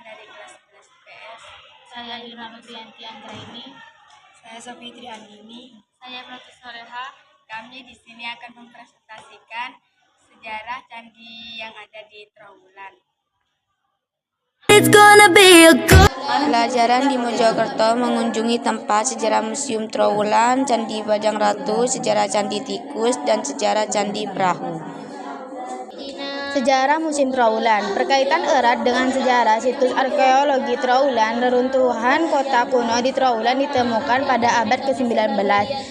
dari kelas 11 IPS. Saya Irma Febrianti Anggraini. Saya Sofi Triandini. Saya Pratu Soleha. Kami di sini akan mempresentasikan sejarah candi yang ada di Trawulan. Pelajaran di Mojokerto mengunjungi tempat sejarah Museum Trawulan, Candi Bajang Ratu, sejarah Candi Tikus, dan sejarah Candi Brahu. Sejarah Museum Trawulan berkaitan erat dengan sejarah situs arkeologi Trawulan. Reruntuhan kota kuno di Trawulan ditemukan pada abad ke-19.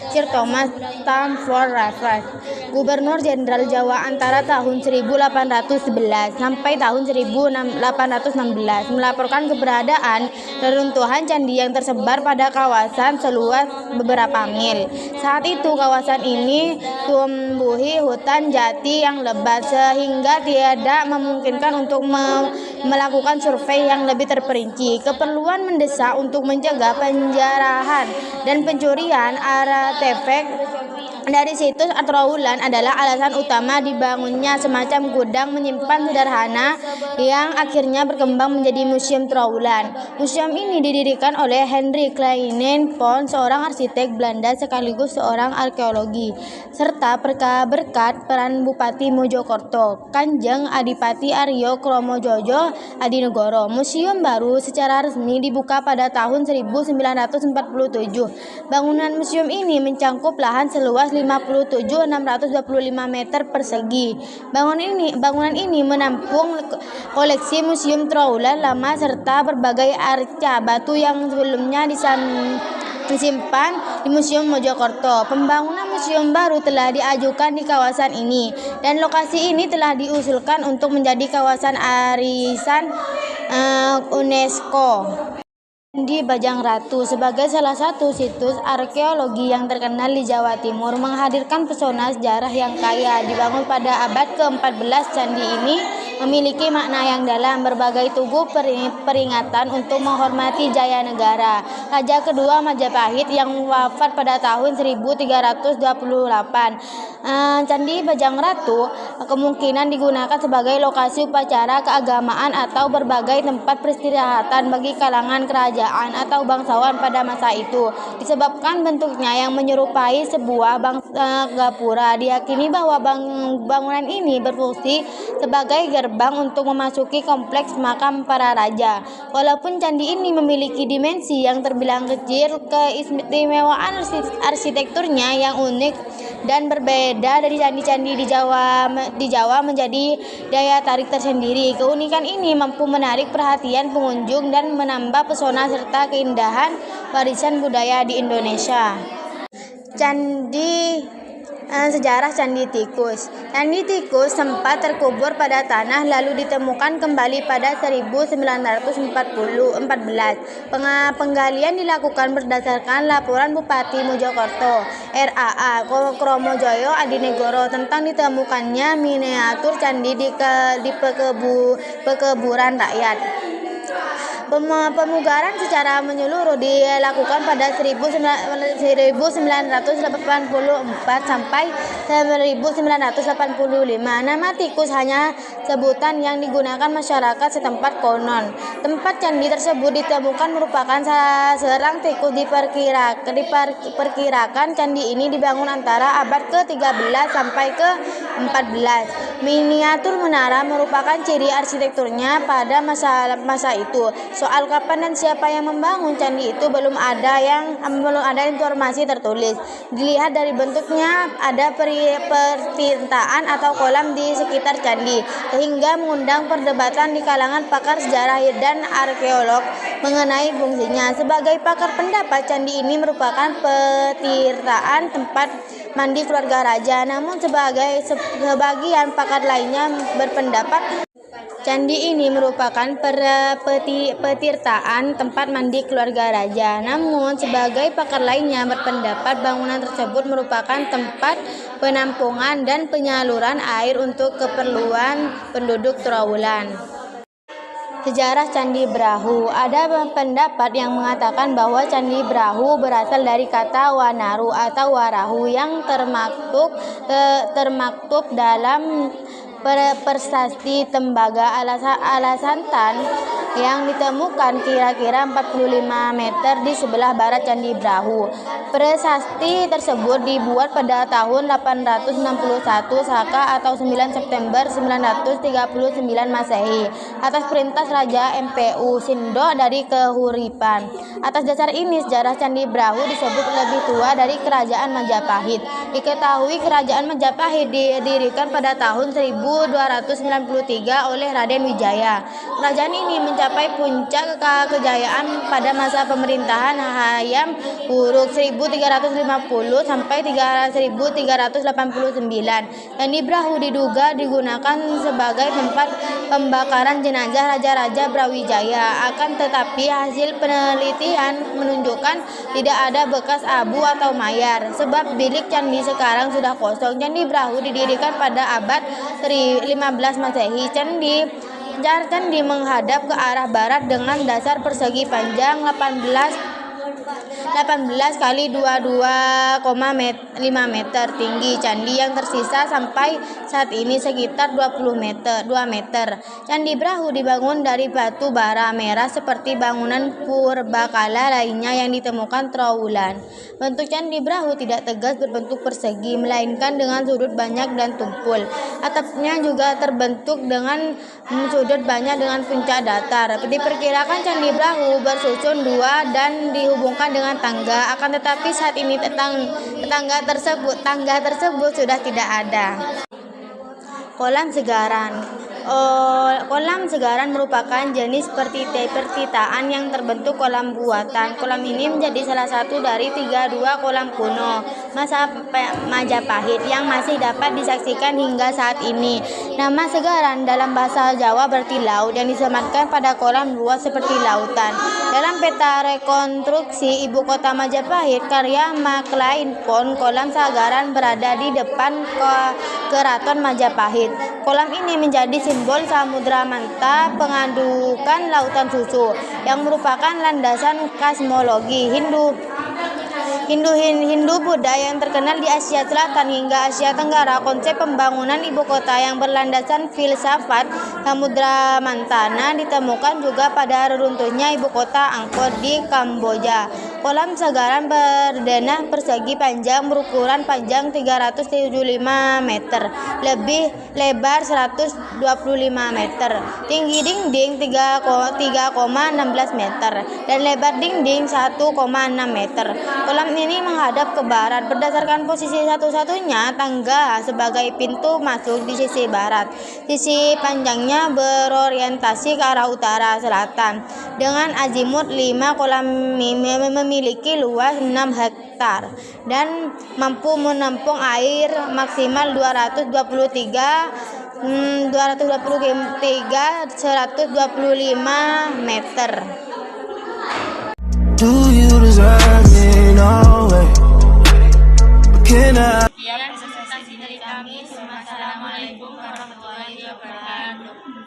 Sir Thomas Stamford Raffles, Gubernur Jenderal Jawa antara tahun 1811 sampai tahun 1816, melaporkan keberadaan reruntuhan candi yang tersebar pada kawasan seluas beberapa mil. Saat itu kawasan ini tumbuhi hutan jati yang lebat sehingga tidak memungkinkan untuk melakukan survei yang lebih terperinci. Keperluan mendesak untuk mencegah penjarahan dan pencurian artefak dari situs Trawulan adalah alasan utama dibangunnya semacam gudang menyimpan sederhana yang akhirnya berkembang menjadi Museum Trawulan. Museum ini didirikan oleh Henry Kleine Pons, seorang arsitek Belanda sekaligus seorang arkeologi, serta berkat peran Bupati Mojokerto, Kanjeng Adipati Aryo Kromojojo Adinegoro. Museum baru secara resmi dibuka pada tahun 1947. Bangunan museum ini mencangkup lahan seluas 57.625 meter persegi. Bangunan ini menampung koleksi Museum Trawulan lama serta berbagai arca batu yang sebelumnya disimpan di Museum Mojokerto. Pembangunan museum baru telah diajukan di kawasan ini dan lokasi ini telah diusulkan untuk menjadi kawasan arisan UNESCO. Candi Bajang Ratu sebagai salah satu situs arkeologi yang terkenal di Jawa Timur menghadirkan pesona sejarah yang kaya. Dibangun pada abad ke-14, candi ini memiliki makna yang dalam. Berbagai tugu peringatan untuk menghormati Jaya Negara, Raja kedua Majapahit yang wafat pada tahun 1328. Candi Bajang Ratu kemungkinan digunakan sebagai lokasi upacara keagamaan atau berbagai tempat peristirahatan bagi kalangan kerajaan atau bangsawan pada masa itu. Disebabkan bentuknya yang menyerupai sebuah gapura, diyakini bahwa bangunan ini berfungsi sebagai gerbang untuk memasuki kompleks makam para raja. Walaupun candi ini memiliki dimensi yang terbilang kecil, keistimewaan arsitekturnya yang unik dan berbeda dari candi-candi di Jawa menjadi daya tarik tersendiri. Keunikan ini mampu menarik perhatian pengunjung dan menambah pesona serta keindahan warisan budaya di Indonesia. Sejarah Candi Tikus. Candi Tikus sempat terkubur pada tanah lalu ditemukan kembali pada 1914. Penggalian dilakukan berdasarkan laporan Bupati Mojokerto RAA Kromojoyo Adinegoro tentang ditemukannya miniatur candi di pekuburan rakyat. Pemugaran secara menyeluruh dilakukan pada 1984 sampai 1985. Nama tikus hanya sebutan yang digunakan masyarakat setempat konon. Tempat candi tersebut ditemukan merupakan sarang tikus. Diperkirakan candi ini dibangun antara abad ke-13 sampai ke-14. Miniatur menara merupakan ciri arsitekturnya pada masa itu. Soal kapan dan siapa yang membangun candi itu belum ada informasi tertulis. Dilihat dari bentuknya ada pertintaan atau kolam di sekitar candi, sehingga mengundang perdebatan di kalangan pakar sejarah dan arkeolog mengenai fungsinya. Sebagai pakar pendapat, candi ini merupakan petirtaan tempat mandi keluarga raja. Namun sebagian pakar lainnya berpendapat candi ini merupakan petirtaan tempat mandi keluarga raja. Namun, sebagai pakar lainnya berpendapat bangunan tersebut merupakan tempat penampungan dan penyaluran air untuk keperluan penduduk Trawulan. Sejarah Candi Brahu. Ada pendapat yang mengatakan bahwa Candi Brahu berasal dari kata Wanaru atau Warahu yang termaktub dalam Prasasti Tembaga Alasantan yang ditemukan kira-kira 45 meter di sebelah barat Candi Brahu. Prasasti tersebut dibuat pada tahun 861 Saka atau 9 September 939 Masehi atas perintah Raja MPU Sindo dari Kehuripan. Atas dasar ini, sejarah Candi Brahu disebut lebih tua dari Kerajaan Majapahit. Diketahui Kerajaan Majapahit didirikan pada tahun 1293 oleh Raden Wijaya. Kerajaan ini mencapai puncak kejayaan pada masa pemerintahan Hayam Wuruk 1350 sampai 1389. Candi Brahu diduga digunakan sebagai tempat pembakaran jenazah Raja-Raja Brawijaya. Akan tetapi hasil penelitian menunjukkan tidak ada bekas abu atau mayar. Sebab bilik candi sekarang sudah kosong. Candi Brahu didirikan pada abad 15 Masehi. Candi menghadap ke arah barat dengan dasar persegi panjang 18 kali 22,5 meter tinggi. Candi yang tersisa sampai saat ini sekitar 2 meter. Candi Brahu dibangun dari batu bara merah seperti bangunan purbakala lainnya yang ditemukan Trowulan. Bentuk Candi Brahu tidak tegas berbentuk persegi, melainkan dengan sudut banyak dan tumpul. Atapnya juga terbentuk dengan sudut banyak dengan puncak datar. Diperkirakan Candi Brahu bersusun dua dan dihubungkan dengan tangga. Akan tetapi saat ini tangga tersebut sudah tidak ada. Kolam Segaran. Kolam segaran merupakan jenis pertitaan yang terbentuk kolam buatan. Kolam ini menjadi salah satu dari 32 kolam kuno masa Majapahit yang masih dapat disaksikan hingga saat ini. Nama segaran dalam bahasa Jawa berarti laut, yang disematkan pada kolam luas seperti lautan. Dalam peta rekonstruksi ibu kota Majapahit karya MacLean Pond, kolam segaran berada di depan Keraton Majapahit. Kolam ini menjadi simbol Samudra Manta, pengadukan lautan susu, yang merupakan landasan kosmologi Hindu Buddha yang terkenal di Asia Selatan hingga Asia Tenggara. Konsep pembangunan ibu kota yang berlandaskan filsafat Samudra Mantana ditemukan juga pada reruntuhnya ibu kota Angkor di Kamboja. Kolam segaran berdenah persegi panjang berukuran panjang 375 meter, lebih lebar 125 meter, tinggi dinding 3,16 meter, dan lebar dinding 1,6 meter. Kolam ini menghadap ke barat. Berdasarkan posisi satu-satunya tangga sebagai pintu masuk di sisi barat. Sisi panjangnya berorientasi ke arah utara selatan. Dengan azimut 5, kolam memiliki luas 6 hektar dan mampu menampung air maksimal 125 meter. Do you deserve me? No way. Can I? Sekian presentasi dari kami. Wassalamualaikum warahmatullahi wabarakatuh.